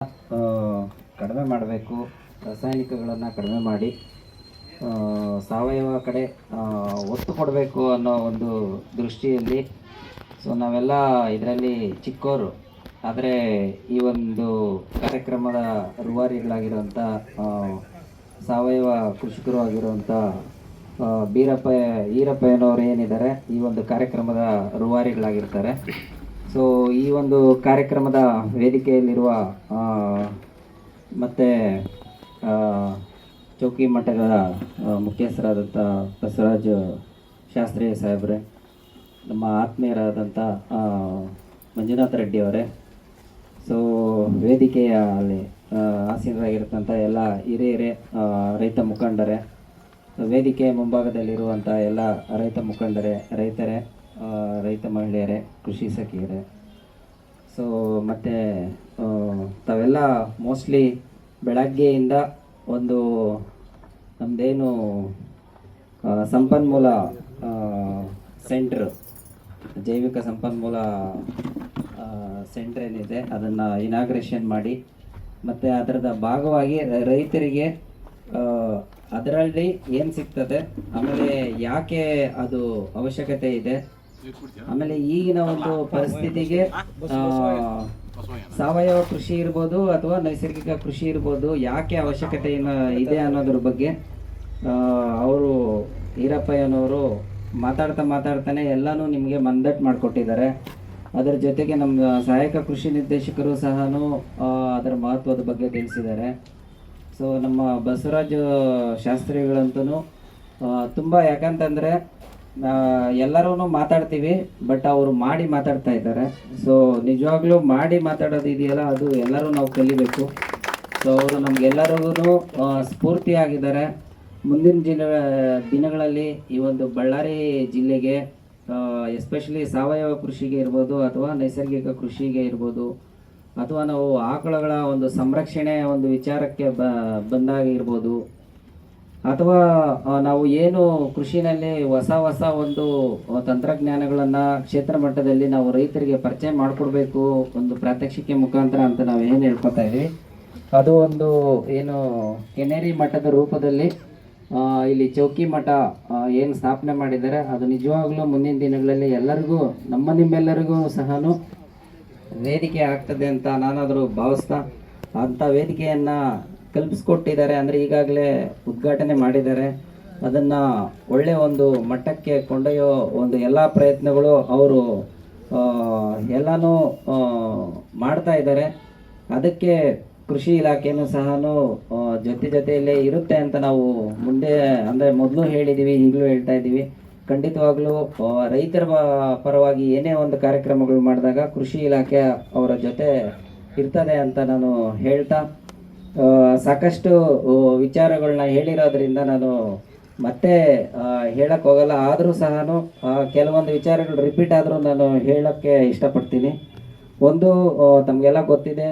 ಆ, ಕಡಿಮೆ ಮಾಡಬೇಕು, ರಾಸಾಯನಿಕಗಳನ್ನು ಕಡಿಮೆ ಮಾಡಿ ಸಾವಯವ ಕಡೆ ಒತ್ತು ಕೊಡಬೇಕು ಅನ್ನೋ ಒಂದು ದೃಷ್ಟಿಯಲ್ಲಿ ನಾವೆಲ್ಲ ಇದರಲ್ಲಿ ಚಿಕ್ಕವರು. ಆದರೆ ಈ ಒಂದು ಕಾರ್ಯಕ್ರಮದ ರೂವಾರಿಗಳಾಗಿರುವಂಥ ಸಾವಯವ ಕೃಷಿಕರು ಆಗಿರುವಂಥ ಈರಪ್ಪಯ್ಯನವರು ಏನಿದ್ದಾರೆ ಈ ಒಂದು ಕಾರ್ಯಕ್ರಮದ ರೂವಾರಿಗಳಾಗಿರ್ತಾರೆ. ಈ ಒಂದು ಕಾರ್ಯಕ್ರಮದ ವೇದಿಕೆಯಲ್ಲಿರುವ ಮತ್ತು ಚೌಕಿ ಮಠದ ಮುಖ್ಯಸ್ಥರಾದಂಥ ಬಸವರಾಜ್ ಶಾಸ್ತ್ರಿ ಸಾಹೇಬ್ರೆ, ನಮ್ಮ ಆತ್ಮೀಯರಾದಂಥ ಮಂಜುನಾಥ ರೆಡ್ಡಿ ಅವರೇ, ವೇದಿಕೆಯ ಅಲ್ಲಿ ಆಸೀನರಾಗಿರ್ತಂಥ ಎಲ್ಲ ಹಿರಿಯರೇ, ರೈತ ಮುಖಂಡರೇ, ವೇದಿಕೆಯ ಮುಂಭಾಗದಲ್ಲಿರುವಂಥ ಎಲ್ಲ ರೈತ ಮುಖಂಡರೇ, ರೈತ ಮಹಿಳೆಯರೇ, ಕೃಷಿ ಸಖಿಯರೇ, ಮತ್ತು ತಾವೆಲ್ಲ ಮೋಸ್ಟ್ಲಿ ಬೆಳಗ್ಗೆಯಿಂದ ಒಂದು ನಮ್ಮದೇನು ಸಂಪನ್ಮೂಲ ಸೆಂಟ್ರ್, ಜೈವಿಕ ಸಂಪನ್ಮೂಲ ಸೆಂಟ್ರ್ ಏನಿದೆ ಅದನ್ನು ಇನಾಗ್ರೇಷನ್ ಮಾಡಿ, ಮತ್ತು ಅದರದ ಭಾಗವಾಗಿ ರೈತರಿಗೆ ಅದರಲ್ಲಿ ಏನು ಸಿಗ್ತದೆ, ಆಮೇಲೆ ಯಾಕೆ ಅದು ಅವಶ್ಯಕತೆ ಇದೆ, ಆಮೇಲೆ ಈಗಿನ ಒಂದು ಪರಿಸ್ಥಿತಿಗೆ ಸಾವಯವ ಕೃಷಿ ಇರ್ಬೋದು ಅಥವಾ ನೈಸರ್ಗಿಕ ಕೃಷಿ ಇರ್ಬೋದು ಯಾಕೆ ಅವಶ್ಯಕತೆ ಇದೆ ಅನ್ನೋದ್ರ ಬಗ್ಗೆ ಅವರು ಈರಪ್ಪಯ್ಯನವರು ಮಾತಾಡ್ತಾನೆ ಎಲ್ಲನೂ ನಿಮಗೆ ಮಂದಟ್ಟು ಮಾಡಿಕೊಟ್ಟಿದ್ದಾರೆ. ಅದರ ಜೊತೆಗೆ ನಮ್ಮ ಸಹಾಯಕ ಕೃಷಿ ನಿರ್ದೇಶಕರು ಸಹ ಅದರ ಮಹತ್ವದ ಬಗ್ಗೆ ತಿಳಿಸಿದ್ದಾರೆ. ನಮ್ಮ ಬಸವರಾಜ್ ಶಾಸ್ತ್ರಿಗಳಂತೂ ತುಂಬ, ಯಾಕಂತಂದರೆ ಎಲ್ಲರೂ ಮಾತಾಡ್ತೀವಿ, ಬಟ್ ಅವರು ಮಾಡಿ ಮಾತಾಡ್ತಾ ಇದ್ದಾರೆ. ನಿಜವಾಗ್ಲೂ ಮಾಡಿ ಮಾತಾಡೋದು ಇದೆಯಲ್ಲ, ಅದು ಎಲ್ಲರೂ ನಾವು ಕಲಿಬೇಕು. ಅವರು ನಮಗೆಲ್ಲರಿಗೂ ಸ್ಫೂರ್ತಿಯಾಗಿದ್ದಾರೆ. ಮುಂದಿನ ದಿನಗಳಲ್ಲಿ ಈ ಒಂದು ಬಳ್ಳಾರಿ ಜಿಲ್ಲೆಗೆ ಎಸ್ಪೆಷಲಿ ಸಾವಯವ ಕೃಷಿಗೆ ಇರ್ಬೋದು ಅಥವಾ ನೈಸರ್ಗಿಕ ಕೃಷಿಗೆ ಇರ್ಬೋದು, ಅಥವಾ ನಾವು ಆಕಳುಗಳ ಒಂದು ಸಂರಕ್ಷಣೆ ಒಂದು ವಿಚಾರಕ್ಕೆ ಬಂದಾಗಿರ್ಬೋದು, ಅಥವಾ ನಾವು ಏನು ಕೃಷಿನಲ್ಲಿ ಹೊಸ ಒಂದು ತಂತ್ರಜ್ಞಾನಗಳನ್ನು ಕ್ಷೇತ್ರ ಮಟ್ಟದಲ್ಲಿ ನಾವು ರೈತರಿಗೆ ಪರಿಚಯ ಮಾಡಿಕೊಡ್ಬೇಕು ಒಂದು ಪ್ರಾತ್ಯಕ್ಷಿಕೆ ಮುಖಾಂತರ ಅಂತ ನಾವು ಏನು ಹೇಳ್ಕೊತಾ ಇದ್ವಿ, ಅದು ಒಂದು ಏನು ಕೆನೇರಿ ಮಠದ ರೂಪದಲ್ಲಿ ಇಲ್ಲಿ ಚೌಕಿ ಮಠ ಏನು ಸ್ಥಾಪನೆ ಮಾಡಿದ್ದಾರೆ, ಅದು ನಿಜವಾಗ್ಲೂ ಮುಂದಿನ ದಿನಗಳಲ್ಲಿ ಎಲ್ಲರಿಗೂ ನಿಮ್ಮೆಲ್ಲರಿಗೂ ಸಹ ವೇದಿಕೆ ಆಗ್ತದೆ ಅಂತ ನಾನಾದರೂ ಭಾವಿಸ್ತಾ, ಅಂಥ ವೇದಿಕೆಯನ್ನು ಕಲ್ಪಿಸ್ಕೊಟ್ಟಿದ್ದಾರೆ. ಅಂದರೆ ಈಗಾಗಲೇ ಉದ್ಘಾಟನೆ ಮಾಡಿದ್ದಾರೆ. ಅದನ್ನು ಒಳ್ಳೆಯ ಒಂದು ಮಟ್ಟಕ್ಕೆ ಕೊಂಡೊಯ್ಯೋ ಒಂದು ಎಲ್ಲ ಪ್ರಯತ್ನಗಳು ಅವರು ಎಲ್ಲನೂ ಮಾಡ್ತಾ ಇದ್ದಾರೆ. ಅದಕ್ಕೆ ಕೃಷಿ ಇಲಾಖೆಯೂ ಸಹ ಜೊತೆಯಲ್ಲೇ ಇರುತ್ತೆ ಅಂತ ನಾವು ಮುಂದೆ, ಅಂದರೆ ಮೊದಲು ಹೇಳಿದ್ದೀವಿ, ಈಗಲೂ ಹೇಳ್ತಾ ಇದ್ದೀವಿ. ಖಂಡಿತವಾಗ್ಲೂ ರೈತರ ಪರವಾಗಿ ಏನೇ ಒಂದು ಕಾರ್ಯಕ್ರಮಗಳು ಮಾಡಿದಾಗ ಕೃಷಿ ಇಲಾಖೆ ಅವರ ಜೊತೆ ಇರ್ತದೆ ಅಂತ ನಾನು ಹೇಳ್ತಾ, ಸಾಕಷ್ಟು ವಿಚಾರಗಳನ್ನ ಹೇಳಿರೋದ್ರಿಂದ ನಾನು ಮತ್ತೆ ಹೇಳಕ್ಕೆ ಹೋಗಲ್ಲ. ಆದರೂ ಸಹ ಕೆಲವೊಂದು ವಿಚಾರಗಳು ರಿಪೀಟ್ ಆದರೂ ನಾನು ಹೇಳೋಕ್ಕೆ ಇಷ್ಟಪಡ್ತೀನಿ. ಒಂದು, ತಮಗೆಲ್ಲ ಗೊತ್ತಿದೆ,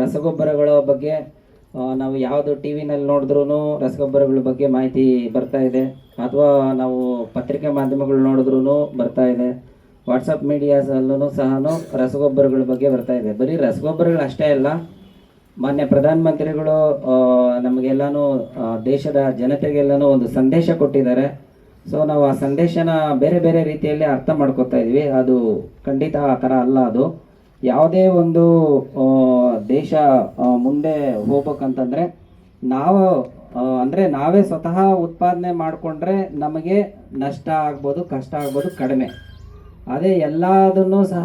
ರಸಗೊಬ್ಬರಗಳ ಬಗ್ಗೆ ನಾವು ಯಾವುದು ಟಿ ವಿನಲ್ಲಿ ನೋಡಿದ್ರೂ ರಸಗೊಬ್ಬರಗಳ ಬಗ್ಗೆ ಮಾಹಿತಿ ಬರ್ತಾ ಇದೆ, ಅಥವಾ ನಾವು ಪತ್ರಿಕೆ ಮಾಧ್ಯಮಗಳು ನೋಡಿದ್ರೂ ಬರ್ತಾ ಇದೆ, ವಾಟ್ಸಪ್ ಮೀಡಿಯಾಸಲ್ಲೂ ಸಹ ರಸಗೊಬ್ಬರಗಳ ಬಗ್ಗೆ ಬರ್ತಾ ಇದೆ. ಬರೀ ರಸಗೊಬ್ಬರಗಳು ಅಷ್ಟೇ ಅಲ್ಲ, ಮಾನ್ಯ ಪ್ರಧಾನಮಂತ್ರಿಗಳು ನಮಗೆಲ್ಲನೂ ದೇಶದ ಜನತೆಗೆಲ್ಲನೂ ಒಂದು ಸಂದೇಶ ಕೊಟ್ಟಿದ್ದಾರೆ. ನಾವು ಆ ಸಂದೇಶನ ಬೇರೆ ಬೇರೆ ರೀತಿಯಲ್ಲಿ ಅರ್ಥ ಮಾಡ್ಕೊತಾ ಇದ್ವಿ. ಅದು ಖಂಡಿತ ಆ ಥರ ಅಲ್ಲ. ಅದು ಯಾವುದೇ ಒಂದು ದೇಶ ಮುಂದೆ ಹೋಗ್ಬೇಕಂತಂದರೆ ನಾವೇ ಸ್ವತಃ ಉತ್ಪಾದನೆ ಮಾಡಿಕೊಂಡ್ರೆ ನಮಗೆ ನಷ್ಟ ಆಗ್ಬೋದು, ಕಷ್ಟ ಆಗ್ಬೋದು ಕಡಿಮೆ. ಅದೇ ಎಲ್ಲದನ್ನು ಸಹ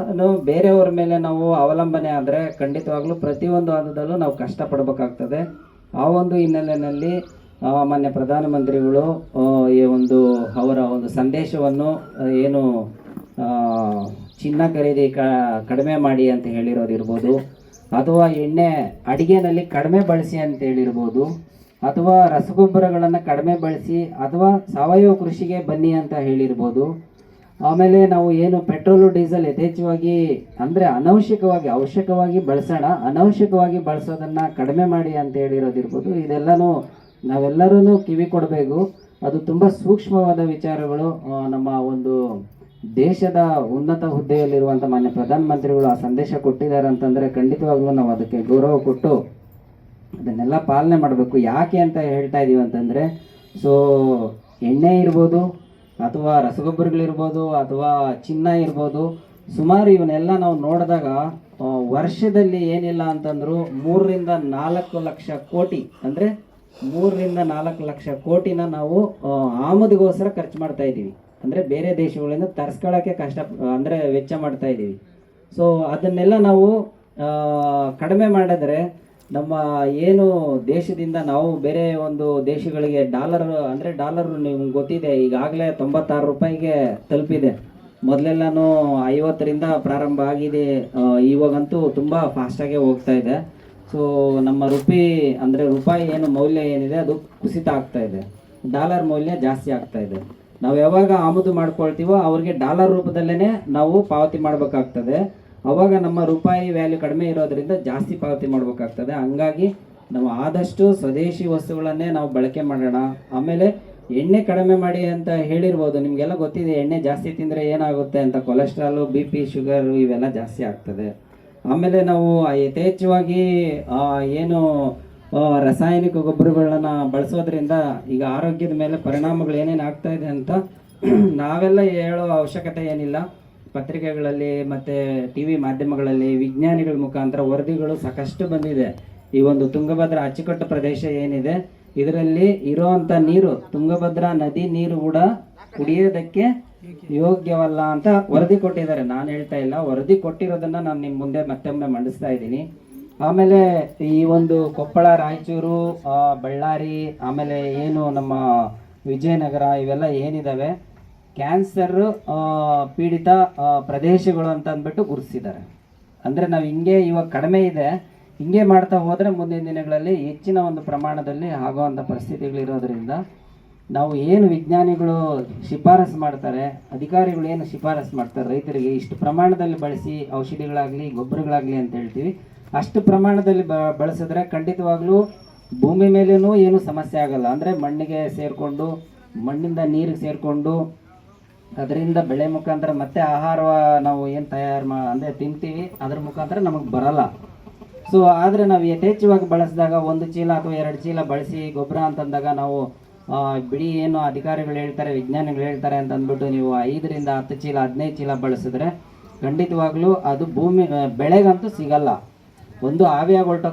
ಬೇರೆಯವ್ರ ಮೇಲೆ ನಾವು ಅವಲಂಬನೆ ಆದರೆ ಖಂಡಿತವಾಗ್ಲೂ ಪ್ರತಿಯೊಂದು ಹಂತದಲ್ಲೂ ನಾವು ಕಷ್ಟಪಡಬೇಕಾಗ್ತದೆ. ಆ ಒಂದು ಹಿನ್ನೆಲೆಯಲ್ಲಿ ಮಾನ್ಯ ಪ್ರಧಾನಮಂತ್ರಿಗಳು ಅವರ ಒಂದು ಸಂದೇಶವನ್ನು ಏನು ಚಿನ್ನ ಖರೀದಿ ಕಡಿಮೆ ಮಾಡಿ ಅಂತ ಹೇಳಿರೋದಿರ್ಬೋದು, ಅಥವಾ ಎಣ್ಣೆ ಅಡಿಗೆನಲ್ಲಿ ಕಡಿಮೆ ಬಳಸಿ ಅಂತ ಹೇಳಿರ್ಬೋದು, ಅಥವಾ ರಸಗೊಬ್ಬರಗಳನ್ನು ಕಡಿಮೆ ಬಳಸಿ ಅಥವಾ ಸಾವಯವ ಕೃಷಿಗೆ ಬನ್ನಿ ಅಂತ ಹೇಳಿರ್ಬೋದು. ಆಮೇಲೆ ನಾವು ಏನು ಪೆಟ್ರೋಲು ಡೀಸೆಲ್ ಯಥೇಚ್ಛವಾಗಿ, ಅಂದರೆ ಅವಶ್ಯಕವಾಗಿ ಬಳಸೋಣ, ಅನವಶ್ಯಕವಾಗಿ ಬಳಸೋದನ್ನು ಕಡಿಮೆ ಮಾಡಿ ಅಂತ ಹೇಳಿರೋದಿರ್ಬೋದು. ಇದೆಲ್ಲನೂ ನಾವೆಲ್ಲರೂ ಕಿವಿ ಕೊಡಬೇಕು. ಅದು ತುಂಬ ಸೂಕ್ಷ್ಮವಾದ ವಿಚಾರಗಳು. ನಮ್ಮ ಒಂದು ದೇಶದ ಉನ್ನತ ಹುದ್ದೆಯಲ್ಲಿರುವಂಥ ಮಾನ್ಯ ಪ್ರಧಾನಮಂತ್ರಿಗಳು ಆ ಸಂದೇಶ ಕೊಟ್ಟಿದ್ದಾರೆ ಅಂತಂದರೆ ಖಂಡಿತವಾಗ್ಲೂ ನಾವು ಅದಕ್ಕೆ ಗೌರವ ಕೊಟ್ಟು ಅದನ್ನೆಲ್ಲ ಪಾಲನೆ ಮಾಡಬೇಕು. ಯಾಕೆ ಅಂತ ಹೇಳ್ತಾ ಇದ್ದೀವಿ ಅಂತಂದರೆ, ಸೊ ಎಣ್ಣೆ ಇರ್ಬೋದು ಅಥವಾ ರಸಗೊಬ್ಬರಗಳಿರ್ಬೋದು ಅಥವಾ ಚಿನ್ನ ಇರ್ಬೋದು, ಸುಮಾರು ಇವನ್ನೆಲ್ಲ ನಾವು ನೋಡಿದಾಗ ವರ್ಷದಲ್ಲಿ ಏನಿಲ್ಲ ಅಂತಂದ್ರು 3-4 ಲಕ್ಷ ಕೋಟಿ, ಅಂದರೆ 3-4 ಲಕ್ಷ ಕೋಟಿನ ನಾವು ಆಮದಿಗೋಸ್ಕರ ಖರ್ಚು ಮಾಡ್ತಾ ಇದ್ದೀವಿ. ಅಂದರೆ ಬೇರೆ ದೇಶಗಳಿಂದ ತರಿಸ್ಕೊಳ್ಳೋಕ್ಕೆ ಕಷ್ಟ, ಅಂದರೆ ವೆಚ್ಚ ಮಾಡ್ತಾ ಇದ್ದೀವಿ. ಸೊ ಅದನ್ನೆಲ್ಲ ನಾವು ಕಡಿಮೆ ಮಾಡಿದ್ರೆ ನಮ್ಮ ಏನು ದೇಶದಿಂದ ನಾವು ಬೇರೆ ಒಂದು ದೇಶಗಳಿಗೆ ಡಾಲರ್ ನಿಮ್ಗೆ ಗೊತ್ತಿದೆ, ಈಗಾಗಲೇ 96 ರೂಪಾಯಿಗೆ ತಲುಪಿದೆ. ಮೊದಲೆಲ್ಲನೂ 50ರಿಂದ ಪ್ರಾರಂಭ ಆಗಿದೆ, ಇವಾಗಂತೂ ತುಂಬ ಫಾಸ್ಟಾಗೆ ಹೋಗ್ತಾ ಇದೆ. ಸೊ ನಮ್ಮ ರೂಪಾಯಿ ಏನು ಮೌಲ್ಯ ಏನಿದೆ ಅದು ಕುಸಿತ ಆಗ್ತಾ ಇದೆ, ಡಾಲರ್ ಮೌಲ್ಯ ಜಾಸ್ತಿ ಆಗ್ತಾ ಇದೆ. ನಾವು ಯಾವಾಗ ಆಮದು ಮಾಡ್ಕೊಳ್ತೀವೋ ಅವ್ರಿಗೆ ಡಾಲರ್ ರೂಪದಲ್ಲೇ ನಾವು ಪಾವತಿ ಮಾಡಬೇಕಾಗ್ತದೆ. ಅವಾಗ ನಮ್ಮ ರೂಪಾಯಿ ವ್ಯಾಲ್ಯೂ ಕಡಿಮೆ ಇರೋದ್ರಿಂದ ಜಾಸ್ತಿ ಪಾವತಿ ಮಾಡಬೇಕಾಗ್ತದೆ. ಹಂಗಾಗಿ ನಾವು ಆದಷ್ಟು ಸ್ವದೇಶಿ ವಸ್ತುಗಳನ್ನೇ ನಾವು ಬಳಕೆ ಮಾಡೋಣ. ಆಮೇಲೆ ಎಣ್ಣೆ ಕಡಿಮೆ ಮಾಡಿ ಅಂತ ಹೇಳಿರ್ಬೋದು, ನಿಮಗೆಲ್ಲ ಗೊತ್ತಿದೆ ಎಣ್ಣೆ ಜಾಸ್ತಿ ತಿಂದರೆ ಏನಾಗುತ್ತೆ ಅಂತ. ಕೊಲೆಸ್ಟ್ರಾಲು, BP, ಶುಗರು ಇವೆಲ್ಲ ಜಾಸ್ತಿ ಆಗ್ತದೆ. ಆಮೇಲೆ ನಾವು ಯಥೇಚ್ಛವಾಗಿ ಏನು ರಾಸಾಯನಿಕ ಗೊಬ್ಬರಗಳನ್ನ ಬಳಸೋದ್ರಿಂದ ಈಗ ಆರೋಗ್ಯದ ಮೇಲೆ ಪರಿಣಾಮಗಳು ಏನೇನು ಆಗ್ತಾ ಇದೆ ಅಂತ ನಾವೆಲ್ಲ ಹೇಳೋ ಅವಶ್ಯಕತೆ ಏನಿಲ್ಲ. ಪತ್ರಿಕೆಗಳಲ್ಲಿ ಮತ್ತು TV ಮಾಧ್ಯಮಗಳಲ್ಲಿ ವಿಜ್ಞಾನಿಗಳ ಮುಖಾಂತರ ವರದಿಗಳು ಸಾಕಷ್ಟು ಬಂದಿದೆ. ಈ ಒಂದು ತುಂಗಭದ್ರಾ ಅಚ್ಚುಕಟ್ಟು ಪ್ರದೇಶ ಏನಿದೆ ಇದರಲ್ಲಿ ಇರೋವಂಥ ನೀರು, ತುಂಗಭದ್ರಾ ನದಿ ನೀರು ಕೂಡ ಕುಡಿಯೋದಕ್ಕೆ ಯೋಗ್ಯವಲ್ಲ ಅಂತ ವರದಿ ಕೊಟ್ಟಿದ್ದಾರೆ. ನಾನು ಹೇಳ್ತಾ ಇಲ್ಲ, ವರದಿ ಕೊಟ್ಟಿರೋದನ್ನ ನಾನು ನಿಮ್ಮ ಮುಂದೆ ಮತ್ತೊಮ್ಮೆ ಮಂಡಿಸ್ತಾ ಇದ್ದೀನಿ. ಆಮೇಲೆ ಈ ಒಂದು ಕೊಪ್ಪಳ, ರಾಯಚೂರು, ಬಳ್ಳಾರಿ, ಆಮೇಲೆ ಏನು ನಮ್ಮ ವಿಜಯನಗರ ಇವೆಲ್ಲ ಏನಿದಾವೆ ಕ್ಯಾನ್ಸರ್ ಪೀಡಿತ ಪ್ರದೇಶಗಳು ಅಂತ ಅಂದ್ಬಿಟ್ಟು ಗುರುತಿಸಿದ್ದಾರೆ. ಅಂದರೆ ನಾವು ಹಿಂಗೆ ಇವಾಗ ಕಡಿಮೆ ಇದೆ, ಹಿಂಗೆ ಮಾಡ್ತಾ ಹೋದರೆ ಮುಂದಿನ ದಿನಗಳಲ್ಲಿ ಹೆಚ್ಚಿನ ಒಂದು ಪ್ರಮಾಣದಲ್ಲಿ ಆಗುವಂಥ ಪರಿಸ್ಥಿತಿಗಳಿರೋದ್ರಿಂದ ನಾವು ಏನು ವಿಜ್ಞಾನಿಗಳು ಶಿಫಾರಸು ಮಾಡ್ತಾರೆ, ಅಧಿಕಾರಿಗಳು ಏನು ಶಿಫಾರಸು ಮಾಡ್ತಾರೆ ರೈತರಿಗೆ ಇಷ್ಟು ಪ್ರಮಾಣದಲ್ಲಿ ಬಳಸಿ, ಔಷಧಿಗಳಾಗಲಿ ಗೊಬ್ಬರಗಳಾಗಲಿ ಅಂತ ಹೇಳ್ತೀವಿ, ಅಷ್ಟು ಪ್ರಮಾಣದಲ್ಲಿ ಬಳಸಿದ್ರೆ ಖಂಡಿತವಾಗ್ಲೂ ಭೂಮಿ ಮೇಲೇನೂ ಏನು ಸಮಸ್ಯೆ ಆಗಲ್ಲ. ಅಂದರೆ ಮಣ್ಣಿಗೆ ಸೇರಿಕೊಂಡು, ಮಣ್ಣಿಂದ ನೀರಿಗೆ ಸೇರಿಕೊಂಡು, ಅದರಿಂದ ಬೆಳೆ ಮುಖಾಂತರ ಮತ್ತೆ ಆಹಾರ ನಾವು ಏನು ಅಂದರೆ ತಿಂತೀವಿ, ಅದ್ರ ಮುಖಾಂತರ ನಮಗೆ ಬರಲ್ಲ. ಸೊ ಆದರೆ ನಾವು ಯಥೇಚ್ಛವಾಗಿ ಬಳಸಿದಾಗ 1 ಚೀಲ ಅಥವಾ 2 ಚೀಲ ಬಳಸಿ ಗೊಬ್ಬರ ಅಂತಂದಾಗ ನಾವು ಬಿಡಿ ಏನು ಅಧಿಕಾರಿಗಳು ಹೇಳ್ತಾರೆ, ವಿಜ್ಞಾನಿಗಳು ಹೇಳ್ತಾರೆ ಅಂತ ಅಂದ್ಬಿಟ್ಟು ನೀವು 5ರಿಂದ 10 ಚೀಲ 15 ಚೀಲ ಬಳಸಿದ್ರೆ ಖಂಡಿತವಾಗ್ಲೂ ಅದು ಬೆಳೆಗಂತೂ ಸಿಗಲ್ಲ. ಒಂದು ಆವಿಯಾಗಿ ಹೊರಟು